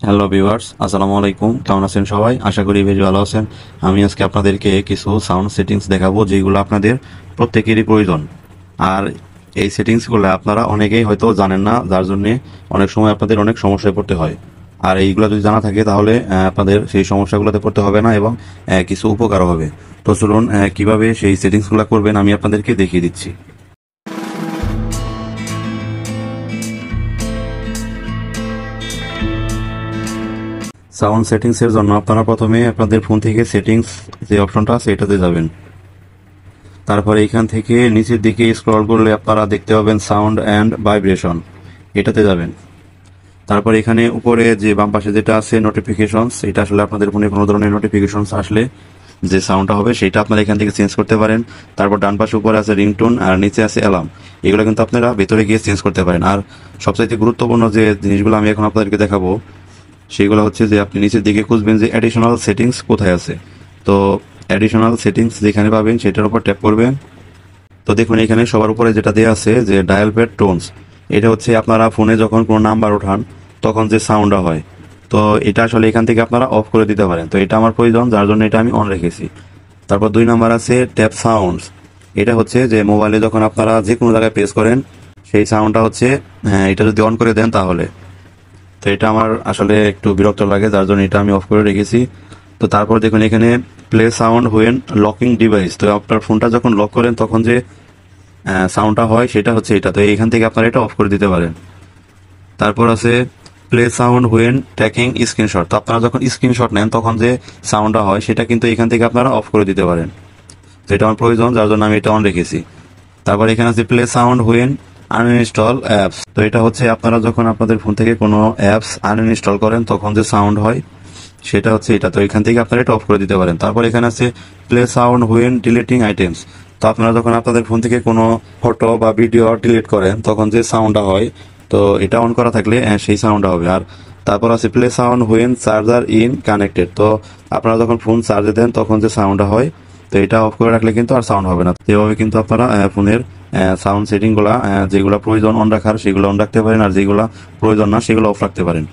Hello viewers, আসসালামু আলাইকুম। কেমন আছেন সবাই? আশা করি বেশ ভালো আছেন। আমি আজকে আপনাদেরকে কিছু সাউন্ড সেটিংস দেখাবো যেগুলো আপনাদের প্রত্যেকেরই প্রয়োজন। আর এই সেটিংসগুলো আপনারা অনেকেই হয়তো জানেন না, যার জন্য অনেক সময় আপনাদের অনেক সমস্যায় পড়তে হয়। আর এইগুলো যদি জানা থাকে তাহলে আপনাদের সেই সমস্যাগুলোতে পড়তে হবে না এবং কিছু উপকারও হবে। তো চলুন কিভাবে সেই সেটিংসগুলো করবেন আমি আপনাদেরকে দেখিয়ে দিচ্ছি। সাউন্ড সেটিংস এর জন্য আপনারা প্রথমে আপনাদের ফোন থেকে সেটিংস যে অপশনটা আছে এটাতে যাবেন। তারপরে এখান থেকে নিচের দিকে স্ক্রল করলে আপনারা দেখতে পাবেন সাউন্ড অ্যান্ড ভাইব্রেশন, এটাতে যাবেন। তারপর এখানে উপরে যে বাম পাশে যেটা আছে নোটিফিকেশনস, এটা আসলে আপনাদের ফোনে কোনো ধরনের নোটিফিকেশনস আসলে যে সাউন্ডটা হবে সেটা আপনারা এখান থেকে চেঞ্জ করতে পারেন। তারপর ডান পাশে উপরে আছে রিংটোন আর নিচে আছে অ্যালার্ম, এগুলো কিন্তু আপনারা ভেতরে গিয়ে চেঞ্জ করতে পারেন। আর সবচাইতে গুরুত্বপূর্ণ যে জিনিসগুলো আমি এখন আপনাদেরকে দেখাবো সেগুলো হচ্ছে যে আপনি নিচের দিকে খুঁজবেন যে অ্যাডিশনাল সেটিংস কোথায় আছে। তো অ্যাডিশনাল সেটিংস যেখানে পাবেন সেটার উপর ট্যাপ করবেন। তো দেখুন এখানে সবার উপরে যেটা দেওয়া আছে যে ডায়াল প্যাড টোনস, এটা হচ্ছে আপনারা ফোনে যখন কোনো নাম্বার ওঠান তখন যে সাউন্ডটা হয়, তো এটা আসলে এখান থেকে আপনারা অফ করে দিতে পারেন। তো এটা আমার প্রয়োজন, যার জন্য এটা আমি অন রেখেছি। তারপর 2 নাম্বার আছে ট্যাপ সাউন্ডস, এটা হচ্ছে যে মোবাইলে যখন আপনারা যে কোনো জায়গায় প্রেস করেন সেই সাউন্ডটা হচ্ছে এটা যদি অন করে দেন তাহলে। তো এটা আমার আসলে একটু বিরক্ত লাগে, যার জন্য এটা আমি অফ করে রেখেছি। তো তারপর দেখুন এখানে play sound when locking device, তো আপনার ফোনটা যখন লক করেন তখন যে সাউন্ডটা হয় সেটা হচ্ছে এটা। তো এখান থেকে আপনারা এটা অফ করে দিতে পারেন। তারপর আছে প্লে সাউন্ড হোয়েন ট্যাকিং স্ক্রিনশট, তো আপনারা যখন স্ক্রিনশট নেন তখন যে সাউন্ডটা হয় সেটা কিন্তু এখান থেকে আপনারা অফ করে দিতে পারেন। তো এটা আমার প্রয়োজন, যার জন্য আমি এটা অন রেখেছি। তারপর এখানে আছে play sound when uninstall apps, তো এটা হচ্ছে আপনারা যখন আপনাদের ফোন থেকে কোনো অ্যাপস আনইনস্টল করেন তখন যে সাউন্ড হয় সেটা হচ্ছে এটা। তো এখান থেকে আপনারা এটা অফ করে দিতে পারেন। তারপর এখানে আছে play sound when deleting items, তো আপনারা যখন আপনাদের ফোন থেকে কোনো ফটো বা ভিডিও ডিলিট করেন তখন যে সাউন্ডটা হয়, তো এটা অন করা থাকলে সেই সাউন্ডটা হবে। আর তারপর আছে play sound when charger in connected, তো আপনারা যখন ফোন চার্জে দেন তখন যে সাউন্ডটা হয়, তো এটা অফ করে রাখলে কিন্তু আর সাউন্ড হবে না। এভাবে কিন্তু আপনারা ফোনের সাউন্ড সেটিংগুলা যেগুলো প্রয়োজন অন রাখার সেগুলো অন রাখতে পারেন, আর যেগুলো প্রয়োজন না সেগুলো অফ রাখতে পারেন।